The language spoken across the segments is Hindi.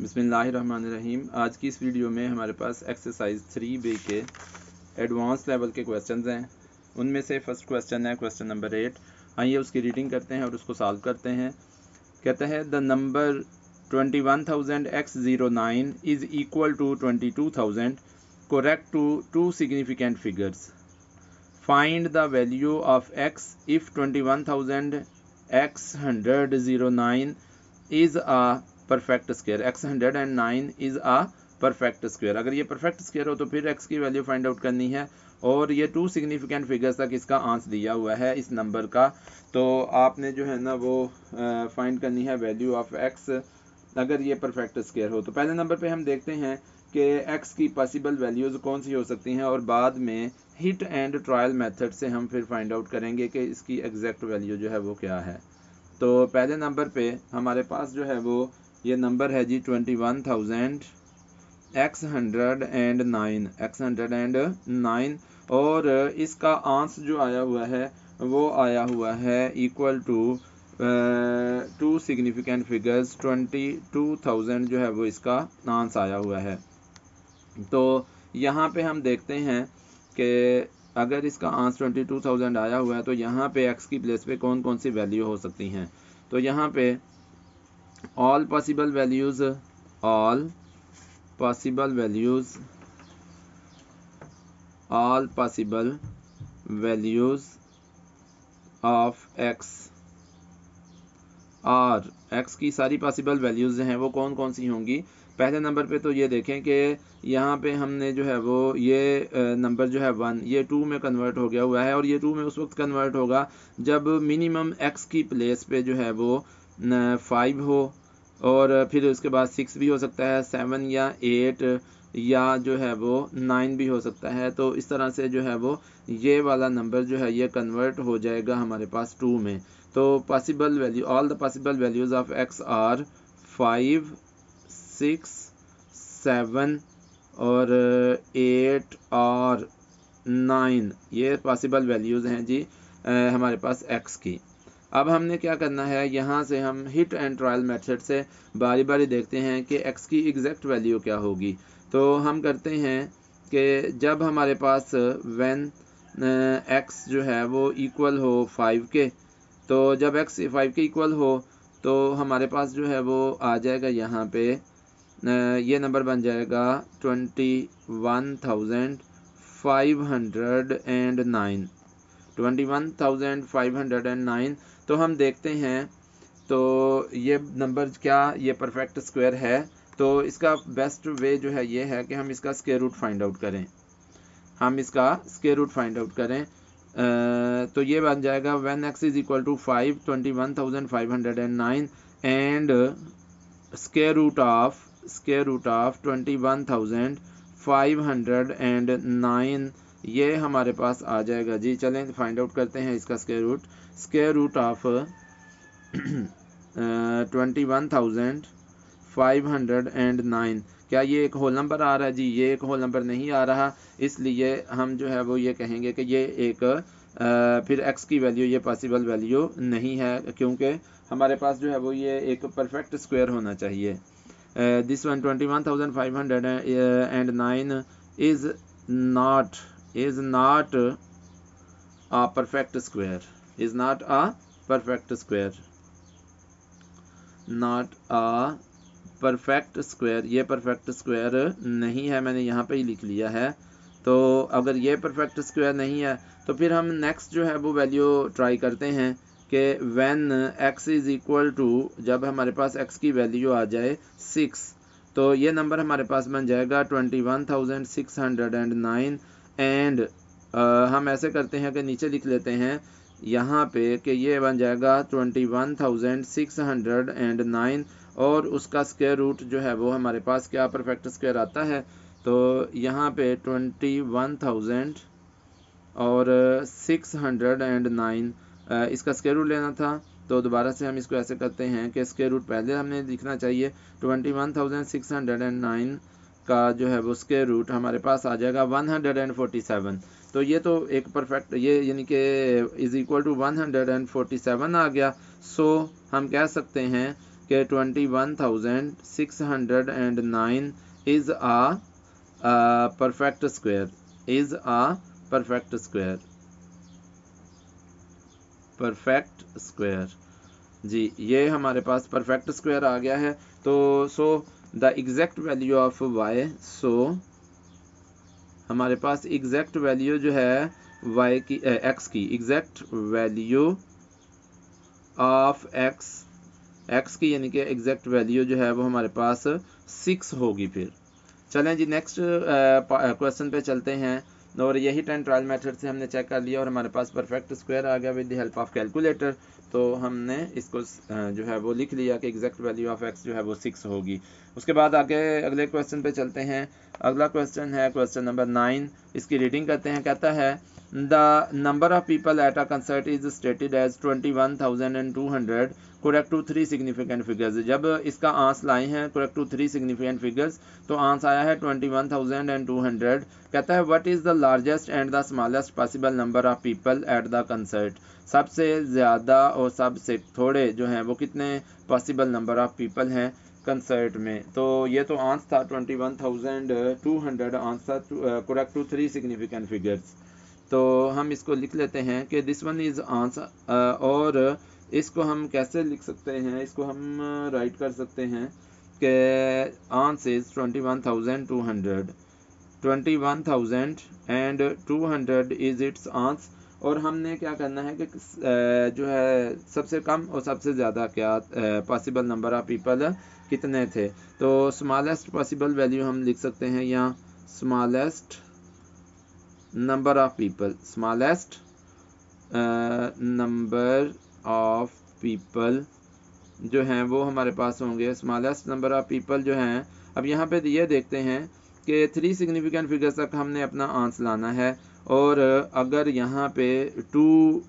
बिस्मिल्लाहिर्रहमानिर्रहीम। आज की इस वीडियो में हमारे पास एक्सरसाइज 3B के एडवांस लेवल के क्वेश्चंस हैं। उनमें से फर्स्ट क्वेश्चन है क्वेश्चन नंबर 8। आइए उसकी रीडिंग करते हैं और उसको सॉल्व करते हैं। कहता है the number 21,000x09 is equal to 22,000 correct to two significant figures. Find the value of x if 21,000x109 is a perfect square. x109 is a perfect square. अगर ये परफेक्ट स्क्वायर हो तो फिर x की वैल्यू फाइंड आउट करनी है और ये टू सिग्निफिकेंट फिगर्स तक इसका आंसर दिया हुआ है इस नंबर का। तो आपने जो है ना वो फाइंड करनी है वैल्यू ऑफ x अगर ये परफेक्ट स्क्वायर हो। तो पहले नंबर पे हम देखते हैं कि x की पॉसिबल वैल्यूज़ कौन सी हो सकती हैं और बाद में हिट एंड ट्रायल मेथड से हम फिर फाइंड आउट करेंगे कि इसकी एग्जैक्ट वैल्यू जो है वो क्या है। तो पहले नंबर पे हमारे पास जो है वो ये नंबर है जी 21,000x109 और इसका आंसर जो आया हुआ है वो आया हुआ है equal to two significant figures 22,000 जो है वो इसका आंसर आया हुआ है। तो यहाँ पे हम देखते हैं कि अगर इसका आंसर 22,000 आया हुआ है तो यहाँ पे x की प्लेस पे कौन कौन सी वैल्यू हो सकती हैं। तो यहाँ पे all possible values of x और x की सारी पॉसिबल वैल्यूज़ हैं वो कौन कौन सी होंगी। पहले नंबर पे तो ये देखें कि यहाँ पे हमने जो है वो ये नंबर जो है 1 ये 2 में कन्वर्ट हो गया हुआ है और ये 2 में उस वक्त कन्वर्ट होगा जब मिनिमम x की प्लेस पे जो है वो 5 हो और फिर उसके बाद 6 भी हो सकता है, 7 या 8 या जो है वो 9 भी हो सकता है। तो इस तरह से जो है वो ये वाला नंबर जो है ये कन्वर्ट हो जाएगा हमारे पास 2 में। तो possible value all the possible values of x are 5, 6, 7 और 8 और 9 ये पॉसिबल वैल्यूज़ हैं जी हमारे पास x की। अब हमने क्या करना है, यहाँ से हम हिट एंड ट्रायल मेथड से बारी बारी देखते हैं कि x की एग्जैक्ट वैल्यू क्या होगी। तो हम करते हैं कि जब हमारे पास व्हेन x जो है वो इक्वल हो 5 के, तो जब x 5 के इक्वल हो तो हमारे पास जो है वो आ जाएगा यहाँ पे ये नंबर बन जाएगा 21,509। तो हम देखते हैं तो ये नंबर क्या ये परफेक्ट स्क्वायर है। तो इसका बेस्ट वे जो है ये है कि हम इसका स्क्वायर रूट फाइंड आउट करें। तो ये बन जाएगा when x is equal to 5 21,509 and square root of 21,509 ये हमारे पास आ जाएगा जी। चलें फाइंड आउट करते हैं इसका स्क्वायर रूट ऑफ 21,509 क्या ये एक होल नंबर आ रहा है जी? ये एक होल नंबर नहीं आ रहा, इसलिए हम जो है वो ये कहेंगे कि ये एक फिर x की वैल्यू ये पॉसिबल वैल्यू नहीं है क्योंकि हमारे पास जो है वो ये एक परफेक्ट स्क्वायर होना चाहिए। This one 21,509 is not a perfect square, not a perfect square, ये परफेक्ट स्क्वायर नहीं है, मैंने यहाँ पे ही लिख लिया है। तो अगर ये परफेक्ट स्क्वायर नहीं है तो फिर हम नेक्स्ट जो है वो वैल्यू ट्राई करते हैं कि when x is equal to जब हमारे पास x की वैल्यू आ जाए 6 तो ये नंबर हमारे पास बन जाएगा 21,609 एंड हम ऐसे करते हैं कि नीचे लिख लेते हैं यहाँ पे कि ये बन जाएगा 21,609 और उसका स्क्वायर रूट जो है वो हमारे पास क्या परफेक्ट स्क्वायर आता है। तो यहाँ पे 21,000 और 609 इसका स्क्वायर रूट लेना था। तो दोबारा से हम इसको ऐसे करते हैं कि स्क्वायर रूट पहले हमने लिखना चाहिए 21,609 का जो है वो स्क्वायर रूट हमारे पास आ जाएगा 147। तो ये तो एक परफेक्ट ये यानी कि इज इक्वल टू 147 आ गया। सो हम कह सकते हैं कि 21,609 is a perfect square, is a perfect square, perfect square जी, ये हमारे पास परफेक्ट स्क्वायर आ गया है। तो so the exact value of y, so हमारे पास एग्जैक्ट वैल्यू जो है y की x की, एग्जैक्ट वैल्यू ऑफ x की यानी कि एग्जैक्ट वैल्यू जो है वो हमारे पास 6 होगी। फिर चलें जी नेक्स्ट क्वेश्चन पे चलते हैं। और यही 10 ट्रायल मेथड से हमने चेक कर लिया और हमारे पास परफेक्ट स्क्वायर आ गया with the help of calculator. तो हमने इसको जो है वो लिख लिया कि एग्जैक्ट वैल्यू ऑफ x जो है वो 6 होगी। उसके बाद आगे अगले क्वेश्चन पे चलते हैं। अगला क्वेश्चन है क्वेश्चन नंबर 9। इसकी रीडिंग करते हैं। कहता है the number of people at a concert is stated as 21,200 correct to 3 significant figures. जब इसका आंस लाए हैं करेक्ट टू 3 सिग्निफिकेंट फिगर्स, तो आंस आया है 21,200। कहता है what is the largest and the smallest possible number of people at the concert. सबसे ज़्यादा और सबसे थोड़े जो हैं वो कितने पॉसिबल नंबर ऑफ पीपल हैं कंसर्ट में। तो ये तो आंस था 21,200 आंस था करेक्ट टू 3 सिग्निफिकेंट फिगर्स। तो हम इसको लिख लेते हैं कि दिस वन इज़ आंसर। और इसको हम कैसे लिख सकते हैं, इसको हम राइट कर सकते हैं कि आंस इज 21,200, 21,200 इज इट्स आंस। और हमने क्या करना है कि जो है सबसे कम और सबसे ज़्यादा क्या पॉसिबल नंबर ऑफ पीपल कितने थे। तो स्मॉलेस्ट पॉसिबल वैल्यू हम लिख सकते हैं यहाँ smallest number of people, smallest number of people जो हैं वो हमारे पास होंगे। स्मॉलेस्ट नंबर ऑफ पीपल जो हैं, अब यहाँ पे ये देखते हैं कि 3 सिग्निफिकेंट फिगर्स तक हमने अपना आंस लाना है। और अगर यहाँ पे 2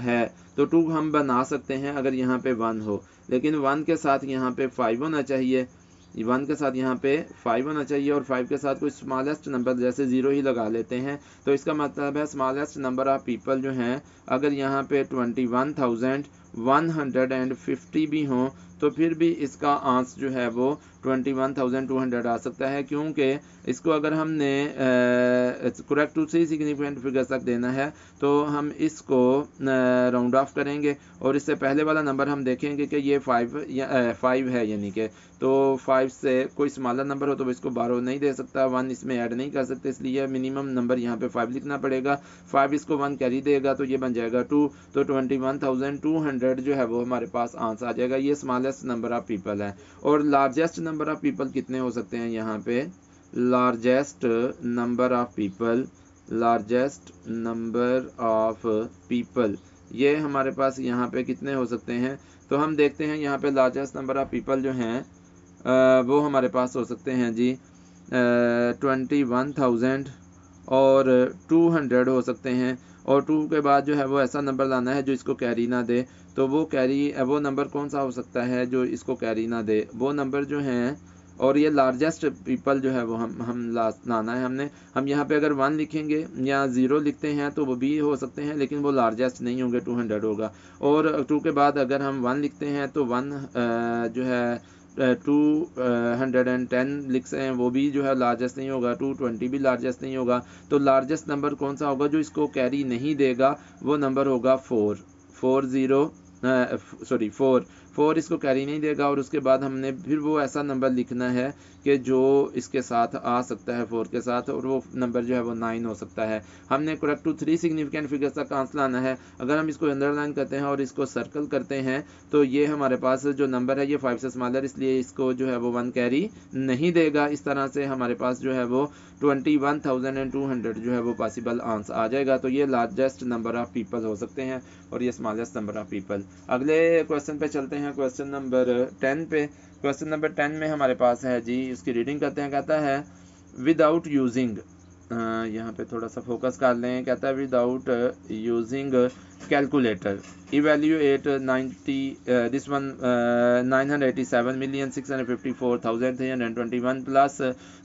है तो 2 हम बना सकते हैं अगर यहाँ पे 1 हो, लेकिन 1 के साथ यहाँ पे 5 होना चाहिए, 1 के साथ यहाँ पे 5 होना चाहिए और 5 के साथ कोई स्मॉलेस्ट नंबर जैसे 0 ही लगा लेते हैं। तो इसका मतलब है स्मॉलेस्ट नंबर ऑफ पीपल जो हैं अगर यहाँ पे 21,150 भी हों तो फिर भी इसका आंस जो है वो 21,200 आ सकता है, क्योंकि इसको अगर हमने करेक्ट टू 3 सिग्निफिकेंट फिगर्स तक देना है तो हम इसको राउंड ऑफ करेंगे और इससे पहले वाला नंबर हम देखेंगे कि ये 5 है, यानी कि तो 5 से कोई स्मॉलर नंबर हो तो इसको बारो नहीं दे सकता, 1 इसमें ऐड नहीं कर सकते, इसलिए मिनिमम नंबर यहाँ पे 5 लिखना पड़ेगा। 5 इसको 1 कैरी देगा तो ये बन जाएगा 2, तो 21,200 जो है वो हमारे पास आंसर आ जाएगा। ये स्मॉलेस्ट नंबर ऑफ पीपल है। और लार्जेस्ट नंबर ऑफ पीपल कितने हो सकते हैं यहाँ पे, largest number of people, largest number of people ये हमारे पास यहाँ पे कितने हो सकते हैं। तो हम देखते हैं यहाँ पे लार्जेस्ट नंबर ऑफ पीपल जो हैं वो हमारे पास हो सकते हैं जी 21,000 और 200 हो सकते हैं। और 2 के बाद जो है वो ऐसा नंबर लाना है जो इसको कैरी ना दे। तो वो नंबर कौन सा हो सकता है जो इसको कैरी ना दे, वो नंबर जो हैं। और ये लार्जेस्ट पीपल जो है वो हम लाना है हमने। हम यहाँ पे अगर 1 लिखेंगे या 0 लिखते हैं तो वो भी हो सकते हैं, लेकिन वो लार्जेस्ट नहीं होंगे, 200 होगा। और 2 के बाद अगर हम 1 लिखते हैं तो 1 जो है 210 लिख सकते हैं, वो भी जो है लार्जेस्ट नहीं होगा। 220 भी लार्जेस्ट नहीं होगा। तो लार्जेस्ट नंबर कौन सा होगा जो इसको कैरी नहीं देगा, वो नंबर होगा 4 इसको कैरी नहीं देगा। और उसके बाद हमने फिर वो ऐसा नंबर लिखना है कि जो इसके साथ आ सकता है 4 के साथ, और वो नंबर जो है वो 9 हो सकता है। हमने करेक्ट टू 3 सिग्निफिकेंट फिगर्स तक आंसर लाना है। अगर हम इसको अंडरलाइन करते हैं और इसको सर्कल करते हैं तो ये हमारे पास जो नंबर है ये 5 से स्मॉलर, इसलिए इसको जो है वो 1 कैरी नहीं देगा। इस तरह से हमारे पास जो है वो 21,200 जो है वो पॉसिबल आंसर आ जाएगा। तो ये लार्जेस्ट नंबर ऑफ पीपल हो सकते हैं और ये स्मॉलेस्ट नंबर ऑफ पीपल। अगले क्वेश्चन पे चलते हैं, क्वेश्चन नंबर 10 पे। क्वेश्चन नंबर 10 में हमारे पास है जी, उसकी रीडिंग करते हैं। कहता है विदाउट यूजिंग, यहाँ पे थोड़ा सा फोकस कर लें। कहता है without using calculator. Evaluate 987,654,321 plus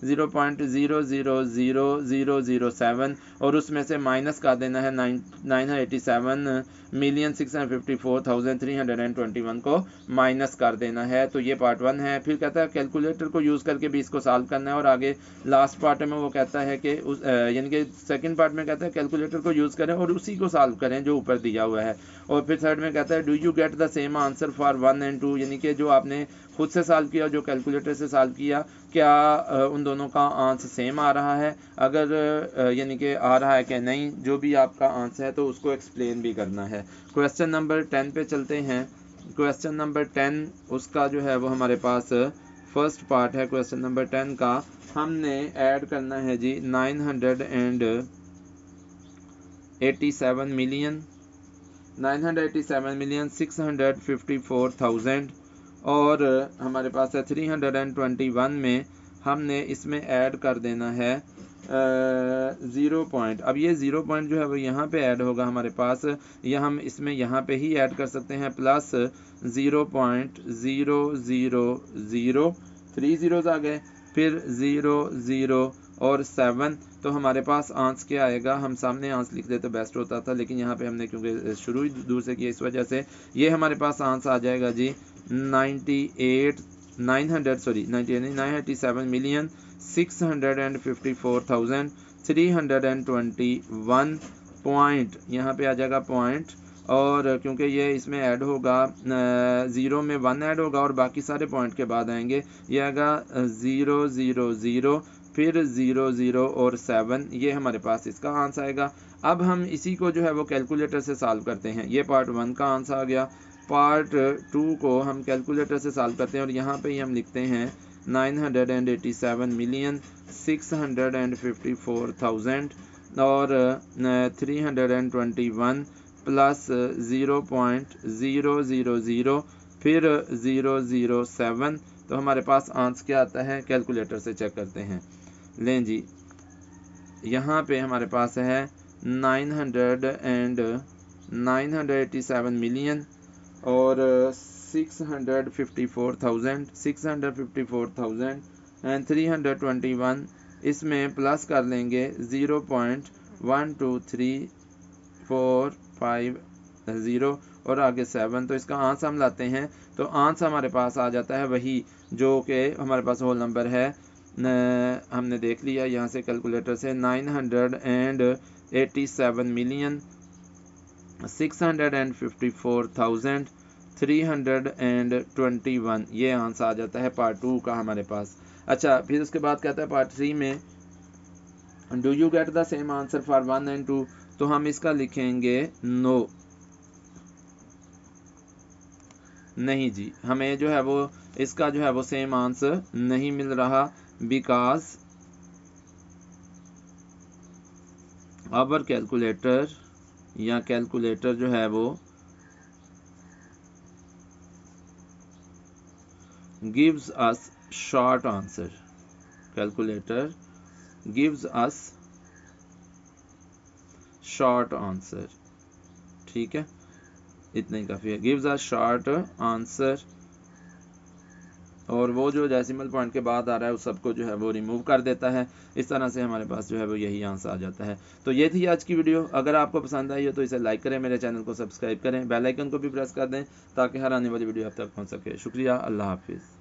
0.000007 और उसमें से माइनस कर देना है 987,654,321 को माइनस कर देना है। तो ये पार्ट 1 है। फिर कहता है कैलकुलेटर को यूज़ करके भी इसको सॉल्व करना है और आगे लास्ट पार्ट में वो कहता है कि यानी कि सेकंड पार्ट में कहता है कैलकुलेटर को यूज़ करें और उसी को सॉल्व करें जो ऊपर दिया हुआ है। और फिर थर्ड में कहता है do you get the same answer for 1 and 2, यानी कि जो आपने खुद से सॉल्व किया जो कैलकुलेटर से सॉल्व किया क्या उन दोनों का आंसर सेम आ रहा है, अगर यानी कि आ रहा है कि नहीं, जो भी आपका आंसर है तो उसको एक्सप्लेन भी करना है। क्वेश्चन नंबर 10 पे चलते हैं। क्वेश्चन नंबर 10 उसका जो है वो हमारे पास फर्स्ट पार्ट है। क्वेश्चन नंबर 10 का हमने ऐड करना है जी 987,654,000 और हमारे पास है 321 में हमने इसमें ऐड कर देना है 0 पॉइंट। अब ये 0 पॉइंट जो है वो यहाँ पे ऐड होगा हमारे पास, या हम इसमें यहाँ पे ही ऐड कर सकते हैं प्लस 0.000 3 zeros आ गए, फिर 0 0 और 7। तो हमारे पास आंसर क्या आएगा, हम सामने आंसर लिख देते तो बेस्ट होता था, लेकिन यहाँ पे हमने क्योंकि शुरू ही दूर से किया इस वजह से ये हमारे पास आंसर आ जाएगा जी 987,654,321 पॉइंट, यहाँ पे आ जाएगा पॉइंट। और क्योंकि ये इसमें ऐड होगा 0 में 1 ऐड होगा और बाकी सारे पॉइंट के बाद आएंगे, ये आएगा 0 0 0 फिर 0 0 और 7, ये हमारे पास इसका आंसर आएगा। अब हम इसी को जो है वो कैलकुलेटर से सॉल्व करते हैं। ये पार्ट 1 का आंसर आ गया। पार्ट 2 को हम कैलकुलेटर से सॉल्व करते हैं और यहाँ पे ही हम लिखते हैं 987,654,000 और 321 प्लस 0.000 फिर 007। तो हमारे पास आंसर क्या आता है, कैलकुलेटर से चेक करते हैं। लें जी, यहाँ पे हमारे पास है 987 मिलियन और 654,000 एंड 321, इसमें प्लस कर लेंगे 0.12345 और आगे 7। तो इसका आंसर हम लाते हैं तो आंसर हमारे पास आ जाता है वही जो कि हमारे पास होल नंबर है। हमने देख लिया यहाँ से कैलकुलेटर से 987,654,321 ये आंसर आ जाता है पार्ट 2 का हमारे पास। अच्छा, फिर उसके बाद कहता है पार्ट 3 में do you get the same answer for 1 and 2, तो हम इसका लिखेंगे नो, नहीं जी, हमें जो है वो इसका जो है वो सेम आंसर नहीं मिल रहा, बिकॉज आवर कैलकुलेटर या कैलकुलेटर जो है वो gives us short answer. Calculator gives us short answer, ठीक है, इतना ही काफ़ी है। गिव्स अस शॉर्ट आंसर, और वो जो डेसिमल पॉइंट के बाद आ रहा है उस सबको जो है वो रिमूव कर देता है। इस तरह से हमारे पास जो है वो यही आंसर आ जाता है। तो ये थी आज की वीडियो। अगर आपको पसंद आई हो तो इसे लाइक करें, मेरे चैनल को सब्सक्राइब करें, बेल आइकन को भी प्रेस कर दें ताकि हर आने वाली वीडियो आप तक पहुंच सके। शुक्रिया, अल्लाह हाफिज़।